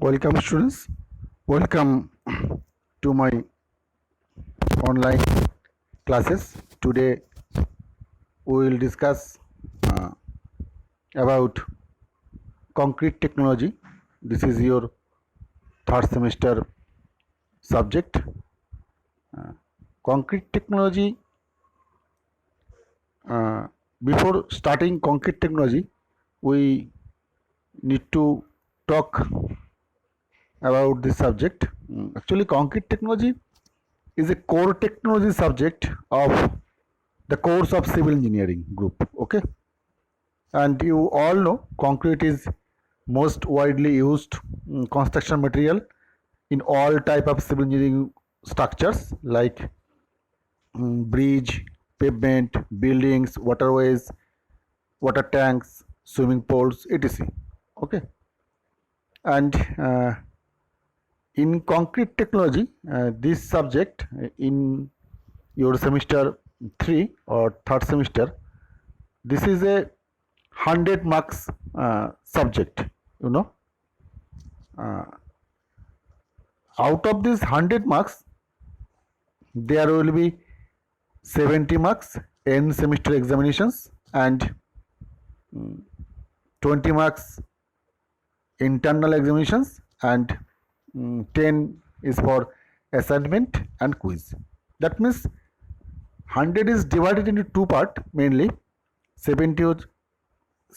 Welcome students, welcome to my online classes. Today we will discuss uh, about concrete technology. This is your third semester subject. Concrete technology, before starting concrete technology, we need to talk about this subject. Actually, concrete technology is a core technology subject of the course of civil engineering group. Okay, and you all know concrete is most widely used construction material in all type of civil engineering structures like bridge, pavement, buildings, waterways, water tanks, swimming pools, etc. Okay, and in concrete technology, this subject in your semester 3 or third semester, this is a 100 marks subject, you know. Out of this 100 marks, there will be 70 marks in semester examinations and 20 marks internal examinations, and 10 is for assignment and quiz. That means 100 is divided into two part mainly, 70 হচ্ছে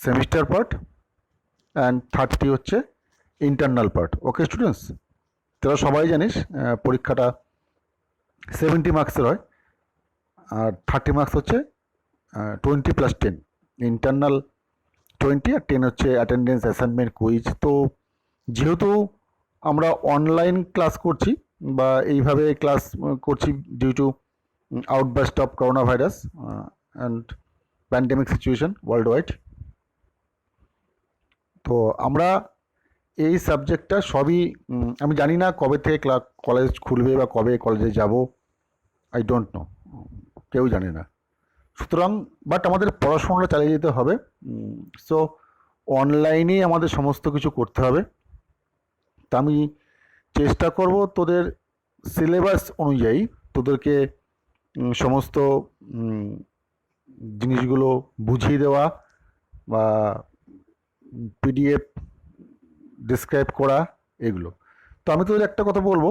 semester part and 30 হচ্ছে internal part. Okay students, তোরা সবাই জানিস পরীক্ষাটা 70 মার্কসের হয়, আর 30 marks হচ্ছে 20 + 10, internal 20 আর 10 হচ্ছে অ্যাটেন্ডেন্স, অ্যাসাইনমেন্ট, কুইজ। তো যেহেতু আমরা অনলাইন ক্লাস করছি বা এইভাবে ক্লাস করছি due to outburst of corona virus and pandemic situation world wide, তো আমরা এই সাবজেক্টটা সবই আমি জানি না কবে থেকে কলেজ খুলবে বা কবে কলেজে যাব, আই ডোন্ট নো, কেউ জানে না। সুতরাং বাট আমাদের পড়াশোনাটা চালিয়ে যেতে হবে। সো অনলাইনেই আমাদের সমস্ত কিছু করতে হবে। তা আমি চেষ্টা করব তোদের সিলেবাস অনুযায়ী তোদেরকে সমস্ত জিনিসগুলো বুঝিয়ে দেওয়া বা পিডিএফ ডিসক্রাইব করা, এগুলো। তো আমি তোদের একটা কথা বলবো,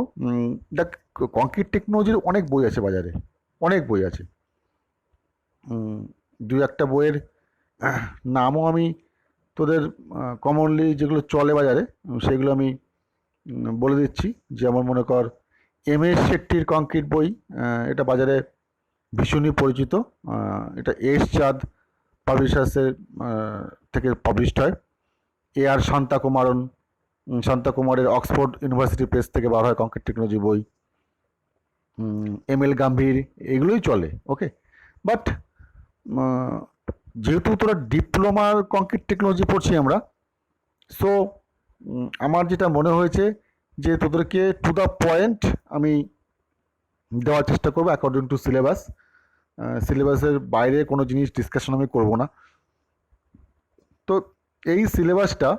দেখ কংক্রিট টেকনোলজির অনেক বই আছে বাজারে, অনেক বই আছে। দু একটা বইয়ের নামও আমি তোদের কমনলি যেগুলো চলে বাজারে সেগুলো আমি বলে দিচ্ছি। যেমন মনে কর এম.এস. শেট্টির কংক্রিট বই, এটা বাজারে ভীষণই পরিচিত। এটা এস চাঁদ পাবলিশার্সের থেকে পাবলিশড হয়। আর শান্তাকুমারের অক্সফোর্ড ইউনিভার্সিটি প্রেস থেকে বার হয় কংক্রিট টেকনোলজি বই। এম.এল. গাম্ভীর, এগুলোই চলে। ওকে, বাট যেহেতু তোরা ডিপ্লোমার কংক্রিট টেকনোলজি পড়ছি আমরা, সো আমার যেটা মনে হয়েছে যে তোদেরকে টু দ্য পয়েন্ট আমি দেওয়ার চেষ্টা করবো অ্যাকর্ডিং টু সিলেবাস। সিলেবাসের বাইরে কোনো জিনিস ডিসকাশন আমি করব না। তো এই সিলেবাসটা,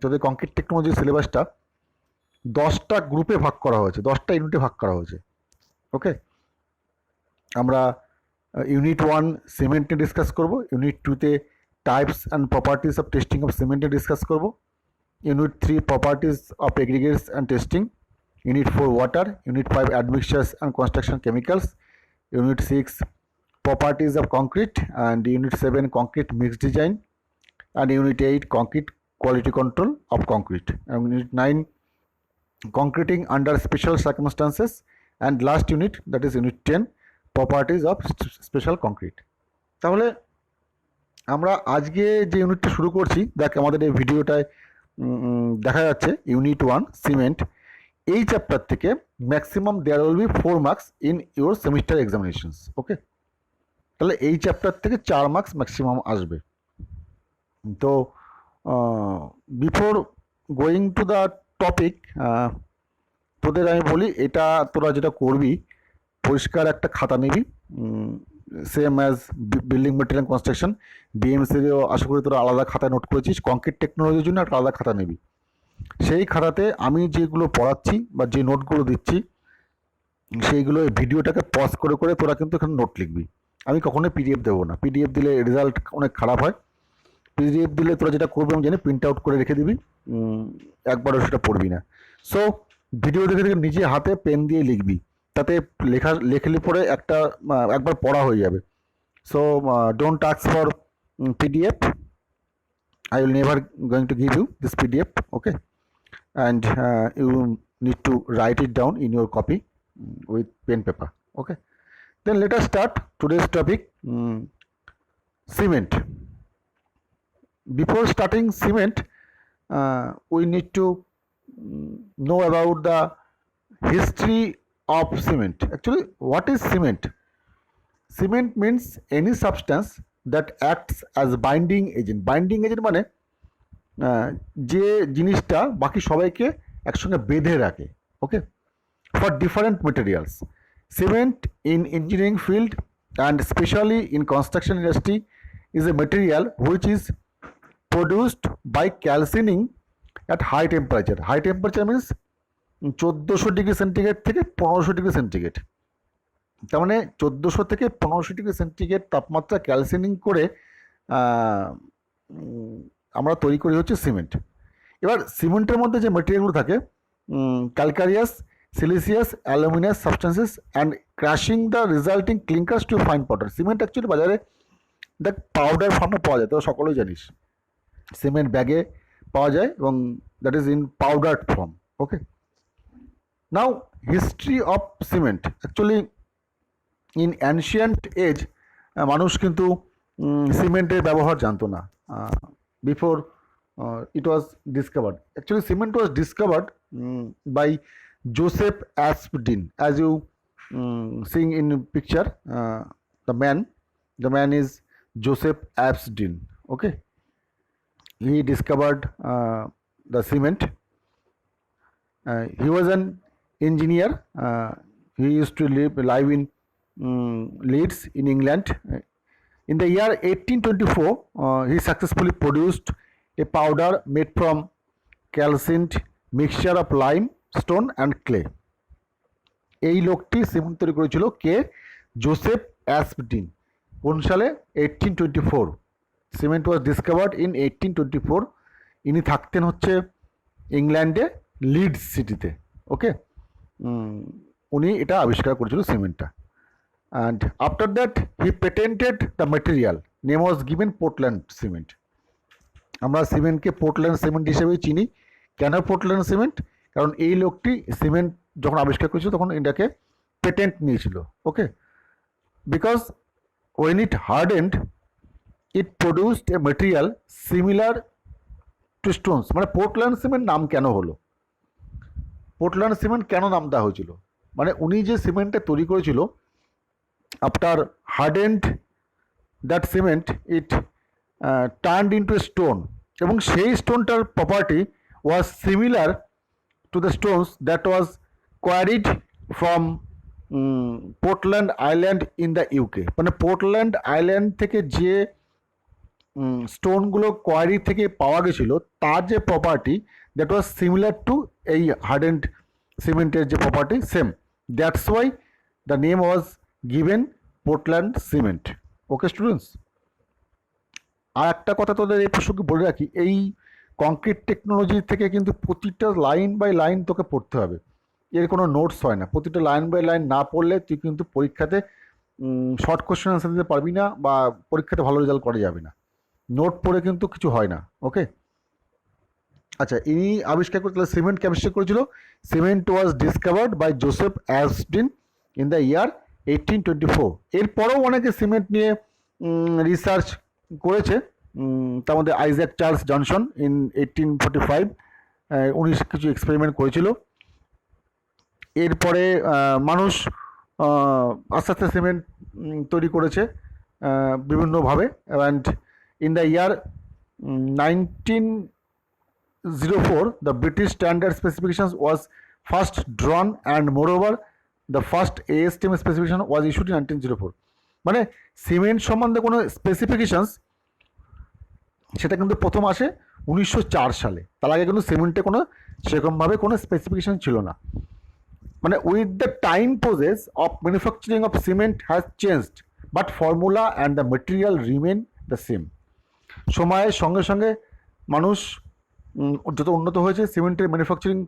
তোদের কংক্রিট টেকনোলজির সিলেবাসটা 10টা গ্রুপে ভাগ করা হয়েছে, 10টা ইউনিটে ভাগ করা হয়েছে। ওকে, আমরা ইউনিট 1 সিমেন্টে ডিসকাস করব, ইউনিট 2তে types and properties of testing of সিমেন্টে ডিসকাস করব, unit 3 properties of aggregates and testing, unit 4 water, unit 5 admixtures and construction chemicals, unit 6 properties of concrete, and unit 7 concrete mixed design, and unit 8 concrete quality control of concrete, and unit 9 concreting under special circumstances, and last unit, that is unit 10 properties of special concrete. তাহলে আমরা আজকে যে ইউনিটটা শুরু করছি, দেখ আমাদের এই ভিডিওটায় দেখা যাচ্ছে ইউনিট 1 সিমেন্ট। এই চ্যাপ্টার থেকে maximum there will be 4 marks in your semester examinations. Okay, তাহলে এই চ্যাপ্টার থেকে 4 মার্কস ম্যাক্সিমাম আসবে। তো before going to the topic, তোদের আমি বলি, এটা তোরা যেটা করবি, পরিষ্কার একটা খাতা নিবি, same as building material construction, বিএমসিরও আশা করি তোরা আলাদা খাতায় নোট করেছিস। কংক্রিট টেকনোলজির জন্য একটা আলাদা খাতা নিবি। সেই খাতাতে আমি যেগুলো পড়াচ্ছি বা যে নোটগুলো দিচ্ছি সেইগুলো ভিডিওটাকে পজ করে করে তোরা কিন্তু এখানে নোট লিখবি। আমি কখনোই পিডিএফ দেবো না, পিডিএফ দিলে রেজাল্ট অনেক খারাপ হয়। পিডিএফ দিলে তোরা যেটা করবি আমি জানি, প্রিন্ট আউট করে রেখে দিবি, একবারও সেটা পড়বি না। সো ভিডিও দেখে দেখে নিজে হাতে পেন দিয়ে লিখবি, তাতে লেখলে পরে একবার পড়া হয়ে যাবে। So don't ask for PDF, I will never going to give you this PDF, okay? And you need to write it down in your copy with pen paper, okay? Then let us start today's topic, cement. Before starting cement, we need to know about the history of cement. Actually, what is cement? Cement means any substance that acts as binding agent. Binding agent মানে যে জিনিসটা বাকি সবাইকে একসঙ্গে বেঁধে রাখে, okay, for different materials. Cement in engineering field and specially in construction industry is a material which is produced by calcining at high temperature. High temperature means 1400 degree centigrade থেকে 1500 degree centigrade. তার মানে 1400 থেকে 1500 degree centigrade তাপমাত্রা ক্যালসিনিং করে আমরা তৈরি করি হচ্ছে সিমেন্ট। এবার সিমেন্টের মধ্যে যে মেটেরিয়ালগুলো থাকে, calcareous, siliceous, aluminous substances and crushing the resulting clinkers to fine powder. Cement actually বাজারে দেখ পাউডার ফর্মে পাওয়া যায়, তো সকলেই জানিস সিমেন্ট ব্যাগে পাওয়া যায় এবং that is in powder form, okay. Now history of cement. Actually in ancient age মানুষ কিন্তু সিমেন্টের ব্যবহার জানতো না। Before it was discovered. Actually, cement was discovered by Joseph Aspdin. As you seeing in picture, the man is Joseph Aspdin. Okay, he discovered the cement. He was an engineer. He used to live in Leeds in England. In the year 1824, he successfully produced a powder made from calcined mixture of limestone and clay. এই লোকটি cement তৈরি করেছিল কে? Joseph অ্যাসপডিন। কোন সালে? 1824। Cement was discovered in 1824। ইনি থাকতেন হচ্ছে ইংল্যান্ডে লিডস সিটিতে, ওকে। উনি এটা আবিষ্কার করেছিল সিমেন্টটা। And after that he patented the material, name was given Portland cement. আমরা সিমেন্টকে পোর্টল্যান্ড সিমেন্ট হিসেবেই চিনি। কেন পোর্টল্যান্ড সিমেন্ট? কারণ এই লোকটি সিমেন্ট যখন আবিষ্কার করেছিল তখন এটাকে পেটেন্ট নিয়েছিল, okay. Because when it hardened it produced a material similar to stones. মানে পোর্টল্যান্ড সিমেন্ট নাম কেন হলো, পোর্টল্যান্ড সিমেন্ট কেন নাম দেওয়া হয়েছিল? মানে উনি যে সিমেন্টটা তৈরি করেছিল, after hardened that cement it turned into a stone, এবং সেই স্টোনটার property was similar to the stones that was quarried from Portland island in the UK. মানে পোর্টল্যান্ড আইল্যান্ড থেকে যে স্টোনগুলো কোয়ারি থেকে পাওয়া গেছিলো তার যে property that was similar to এই হার্ডেন্ড সিমেন্টের যে property same. That's why the name was given Portland cement, okay students. আর একটা কথা তোদের এই প্রসঙ্গে বলে রাখি, এই কংক্রিট টেকনোলজি থেকে কিন্তু প্রতিটা লাইন বাই লাইন তোকে পড়তে হবে, এর কোনো নোটস হয় না। প্রতিটা লাইন বাই লাইন না পড়লে তুই কিন্তু পরীক্ষাতে শর্ট কোশ্চেন আনসার দিতে পারবি না বা পরীক্ষাতে ভালো রেজাল্ট করা যাবে না। নোট পড়ে কিন্তু কিছু হয় না, ওকে। আচ্ছা, ইনি আবিষ্কার করে তাহলে সিমেন্ট আবিষ্কার করেছিল। Cement was discovered by Joseph Aspdin in the year 1824। এরপরেও অনেকে সিমেন্ট নিয়ে রিসার্চ করেছে, তার মধ্যে আইজ্যাক চার্লস জনসন ইন 1845 উনি কিছু এক্সপেরিমেন্ট করেছিল। এরপরে মানুষ আস্তে আস্তে সিমেন্ট তৈরি করেছে বিভিন্নভাবে। And in the year 1904 the British standard specifications was first ড্রন and more over the first ASTM specification was issued in 1904। মানে সিমেন্ট সম্বন্ধে কোনো স্পেসিফিকেশনস সেটা কিন্তু প্রথম আসে 1904 সালে। তার আগে কিন্তু সিমেন্টে কোনো সেরকমভাবে কোনো স্পেসিফিকেশন ছিল না। মানে with the time process of manufacturing of cement has changed but formula and the material remain the same. সময়ের সঙ্গে সঙ্গে মানুষ যত উন্নত হয়েছে, সিমেন্টের ম্যানুফ্যাকচারিং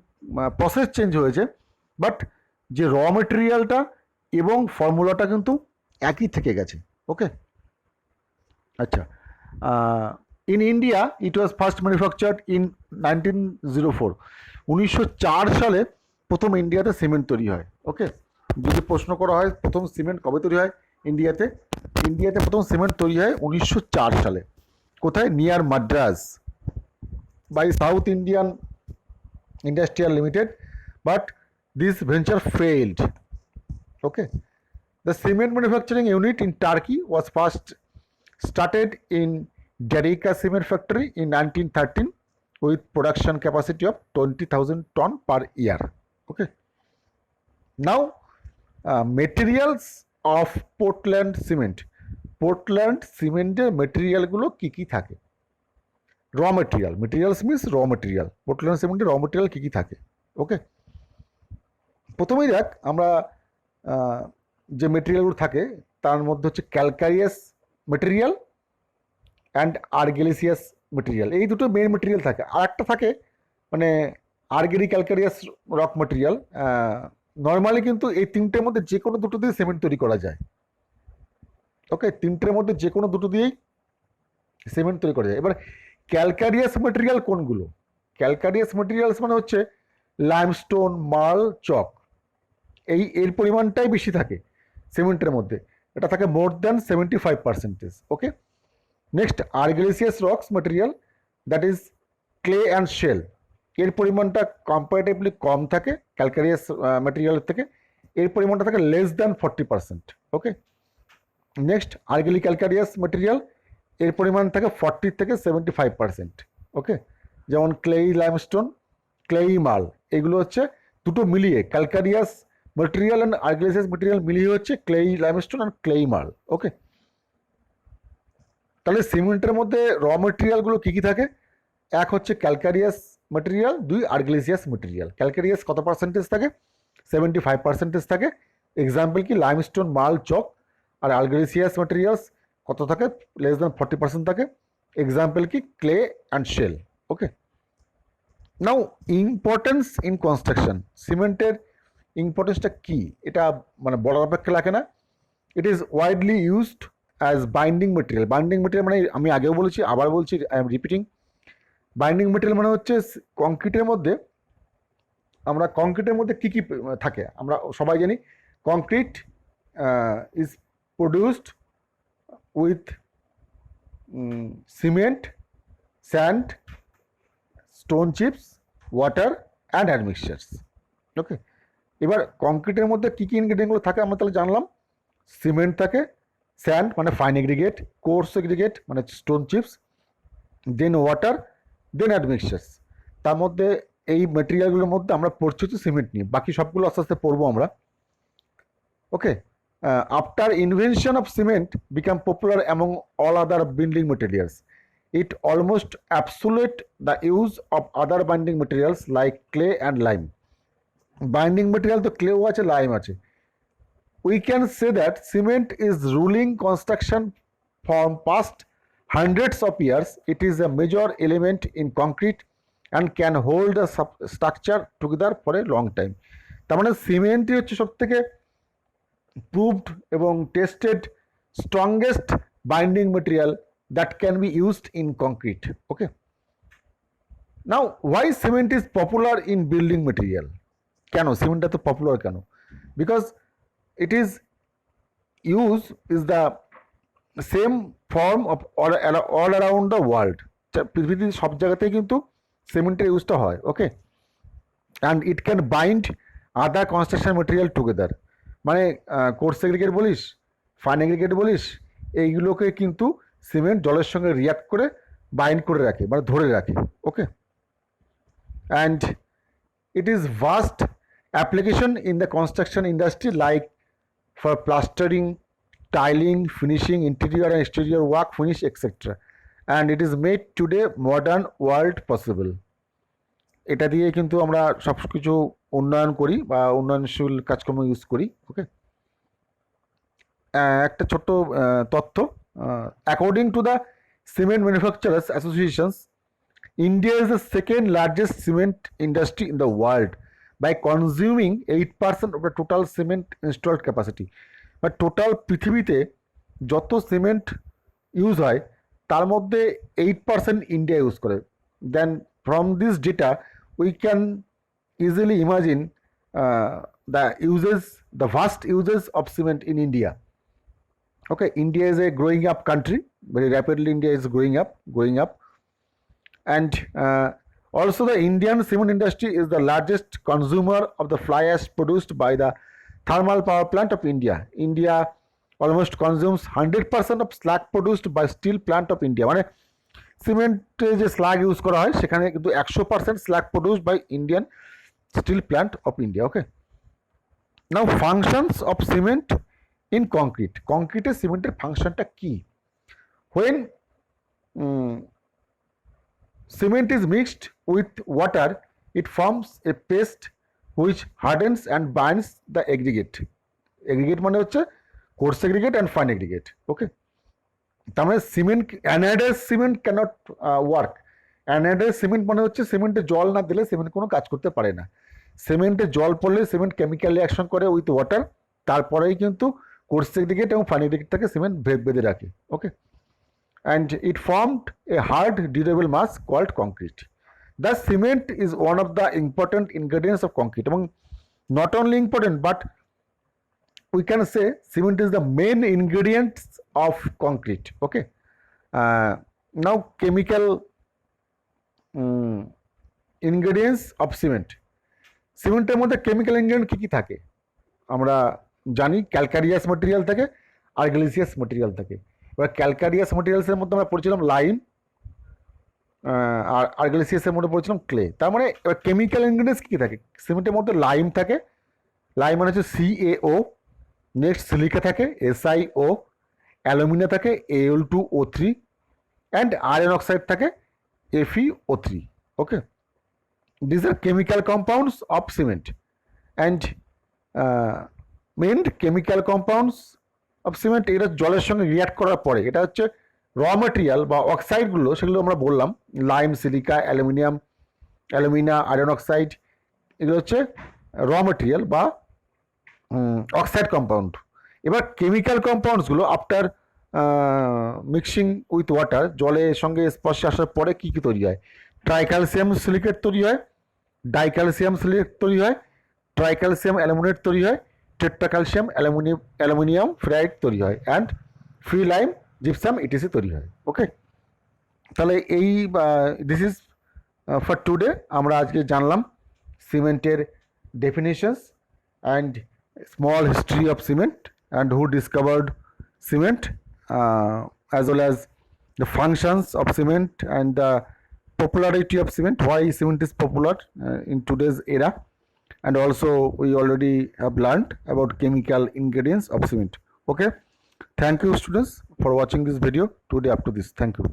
প্রসেস চেঞ্জ হয়েছে, বাট যে র মেটেরিয়ালটা এবং ফর্মুলাটা কিন্তু একই থেকে গেছে। ওকে, আচ্ছা। In India it was first manufactured in 1904। 1904 সালে প্রথম ইন্ডিয়াতে সিমেন্ট তৈরি হয়। ওকে, যদি প্রশ্ন করা হয় প্রথম সিমেন্ট কবে তৈরি হয় ইন্ডিয়াতে, ইন্ডিয়াতে প্রথম সিমেন্ট তৈরি হয় 1904 সালে। কোথায়? Near Madras, by South Indian Industrial Limited, but this venture failed. Okay, the cement manufacturing unit in Turkey was first started in Derika Cement Factory in 1913 with production capacity of 20,000 ton per year. Okay, now materials of Portland cement. Portland cement material গুলো কি থাকে? র material, materials means র material. Portland সিমেন্টের র material কী কী থাকে? ওকে, প্রথমেই দেখ আমরা যে মেটেরিয়ালগুলো থাকে তার মধ্যে হচ্ছে ক্যালকারিয়াস মেটেরিয়াল অ্যান্ড আর্গেলিসিয়াস মেটেরিয়াল, এই দুটো মেন মেটেরিয়াল থাকে। আর একটা থাকে মানে আর্গেরি ক্যালকারিয়াস রক মেটেরিয়াল। নর্মালি কিন্তু এই তিনটের মধ্যে যে কোনো দুটো দিয়ে সিমেন্ট তৈরি করা যায়। ওকে, তিনটের মধ্যে যে কোনো দুটো দিয়েই সিমেন্ট তৈরি করা যায়। এবার ক্যালকারিয়াস মেটেরিয়াল কোনগুলো? ক্যালকারিয়াস মেটেরিয়ালস মানে হচ্ছে লাইমস্টোন, মার্ল, চক, এর পরিমাণটাই বেশি থাকে সিমেন্টের মধ্যে। এটা থাকে more than 75%। Okay, next argillaceous rocks material, that is clay and shale, এর পরিমাণটা কম্পারেটিভলি কম থাকে ক্যালকারিয়াস মেটেরিয়ালের থেকে, এর পরিমাণটা থাকে লেস দ্যান 40%। ওকে, নেক্সট আর্গেলি ক্যালকারিয়াস মেটেরিয়াল, এর পরিমাণ থাকে 40 থেকে 75%। ওকে, যেমন ক্লেই লাইমস্টোন, ক্লেই মাল, এগুলো হচ্ছে দুটো মিলিয়ে ক্যালকারিয়াস মেটেরিয়াল অ্যান্ড আর্গেলিসিয়াস মেটেরিয়াল মিলিয়ে হচ্ছে ক্লেই লাইমস্টোন অ্যান্ড ক্লেই মাল। ওকে, তাহলে সিমেন্টের মধ্যে র মেটেরিয়ালগুলো কী কী থাকে? এক হচ্ছে ক্যালকারিয়াস মেটেরিয়াল, দুই আর্গেলিসিয়াস মেটেরিয়াল। ক্যালকারিয়াস কত পার্সেন্টেজ থাকে? 75% থাকে। এক্সাম্পল কি? লাইমস্টোন, মাল, চক। আর আর্গেলিসিয়াস মেটেরিয়ালস কত থাকে? লেস দ্যান 40% থাকে। এক্সাম্পল কি? Clay and shale. Okay, now importance in construction. সিমেন্টের ইম্পর্টেন্সটা কি এটা মানে বলার অপেক্ষা লাগে না। It is widely used as binding material. Binding material মানে আমি আগেও বলেছি, আবার বলছি, I am repeating. Binding material মানে হচ্ছে কংক্রিটের মধ্যে, আমরা কংক্রিটের মধ্যে কী কী থাকে আমরা সবাই জানি। Concrete is produced with cement, sand, stone chips, water and admixtures. ওকে, এবার কংক্রিটের মধ্যে কী কী ইনগ্রিডিয়েন্টগুলো থাকে আমরা তাহলে জানলাম। সিমেন্ট থাকে, স্যান্ড মানে ফাইন এগ্রিগেট, কোর্স এগ্রিগেট মানে স্টোন চিপস, দেন ওয়াটার, দেন অ্যাডমিক্সার্স। তার মধ্যে এই মেটেরিয়ালগুলোর মধ্যে আমরা পড়ছি হচ্ছে সিমেন্ট নিয়ে, বাকি সবগুলো আস্তে আস্তে পড়বো আমরা। ওকে, after invention of cement became popular among all other building materials. It almost absolute the use of other binding materials like clay and lime. Binding material to clay আছে, lime আছে। We can say that cement is ruling construction from past hundreds of years. It is a major element in concrete and can hold a structure together for a long time. তার মানে সিমেন্টই হচ্ছে সব থেকে proved এবং tested strongest binding material that can be used in concrete. Okay, now why cement is popular in building material? কেন cement এত popular কেন? Because it is use is the same form of all around the world. পৃথিবীর সব জায়গাতেই কিন্তু সিমেন্টের ইউজটা হয়। Okay, and it can bind other construction material together. মানে কোর্স এগ্রিগেট বলিস, ফাইন এগ্রিগেট বলিস, এইগুলোকে কিন্তু সিমেন্ট জলের সঙ্গে রিয়াক্ট করে বাইন্ড করে রাখে, মানে ধরে রাখে। Okay, and it is vast application in the construction industry like for plastering, tiling, finishing, interior and exterior work, finish etcetera. And it is made today modern world possible. এটা দিয়ে কিন্তু আমরা সব কিছু উন্নয়ন করি বা উন্নয়নশীল কাজকর্ম ইউজ করি। ওকে, একটা ছোট্ট তথ্য, according to the cement manufacturers associations, India is the second largest cement industry in the world by consuming 8% of the total cement installed capacity. But total পৃথিবীতে যত সিমেন্ট ইউজ হয় তার মধ্যে 8% ইন্ডিয়া ইউজ করে। Then from this data we can easily imagine the uses, the vast uses of cement in India. Okay, India is a growing up country, very rapidly India is growing up. And also the Indian cement industry is the largest consumer of the fly ash produced by the thermal power plant of India. India almost consumes 100% of slag produced by steel plant of India. মানে সিমেন্টে যে slug use করা হয় সেখানে কিন্তু 100% slag produced by Indian steel plant of India. Okay, now functions of cement in concrete. কংক্রিটে সিমেন্টের ফাংশনটা কি? When cement is mixed with water, it forms a paste which hardens and binds the aggregate. Aggregate মানে হচ্ছে coarse aggregate and fine aggregate. Okay, তার মানে cement, anhydrous cement cannot work. Anhydrous cement মানে হচ্ছে সিমেন্টে জল না দিলে সিমেন্ট কোনো কাজ করতে পারে না। সিমেন্টে জল পড়লে সিমেন্ট কেমিক্যাল রিয়াকশন করে উইথ ওয়াটার, তারপরেই কিন্তু কোর্স এগ্রিগেট এবং ফাইন এগ্রিগেটটাকে সিমেন্ট বেঁধে রাখে। ওকে, and it formed a hard durable mass called concrete. Thus cement is one of the important ingredients of concrete, among not only important but we can say cement is the main ingredients of concrete. Okay, now chemical ingredients of cement. সিমেন্টের মধ্যে chemical ingredient কী কী থাকে আমরা জানি। ক্যালকারিয়াস material থাকে, আর্গিলিসিয়াস material থাকে। এবার ক্যালকারিয়াস ম্যাটেরিয়ালসের মধ্যে আমরা পড়েছিলাম লাইম, আর আর্গিলিসিয়াসের মধ্যে পড়েছিলাম ক্লে। তার মানে এবার কেমিক্যাল ইনগ্রেডিয়েন্টস কী থাকে? সিমেন্টের মধ্যে লাইম থাকে, লাইম মানে হচ্ছে CaO, নেক্সট সিলিকা থাকে SiO, অ্যালুমিনিয়াম থাকে Al2O3, অ্যান্ড আয়রন অক্সাইড থাকে FeO3. Okay, these are chemical compounds of cement, and main chemical compounds of cement এটা জলের সঙ্গে রিয়াক্ট করার পরে এটা হচ্ছে র ম্যাটেরিয়াল বা অক্সাইডগুলো, সেগুলো আমরা বললাম lime, silica, alumina, iron oxide, এগুলো হচ্ছে র ম্যাটেরিয়াল বা অক্সাইড কম্পাউন্ড। এবার কেমিক্যাল কম্পাউন্ডসগুলো আফটার মিক্সিং উইথ ওয়াটার, জলের সঙ্গে স্পর্শে আসার পরে কী কী তৈরি হয়? ট্রাইক্যালসিয়াম সিলিকেট তৈরি হয়, ডাইক্যালসিয়াম সিলিকেট তৈরি হয়, ট্রাইক্যালসিয়াম অ্যালুমিনেট তৈরি হয়, টেট্রাক্যালসিয়াম অ্যালুমিনিয়াম ফ্লোরাইড তৈরি হয়, and free lime, gypsum etc তৈরি হয়। ওকে, তাহলে এই দিস ইজ ফর টুডে। আমরা আজকে জানলাম সিমেন্টের definitions and small history of cement and who discovered cement, as well as the functions of cement and the popularity of cement, why cement is popular in today's era. And also we already have learned about chemical ingredients of cement. Okay, thank you students for watching this video today up to this. Thank you.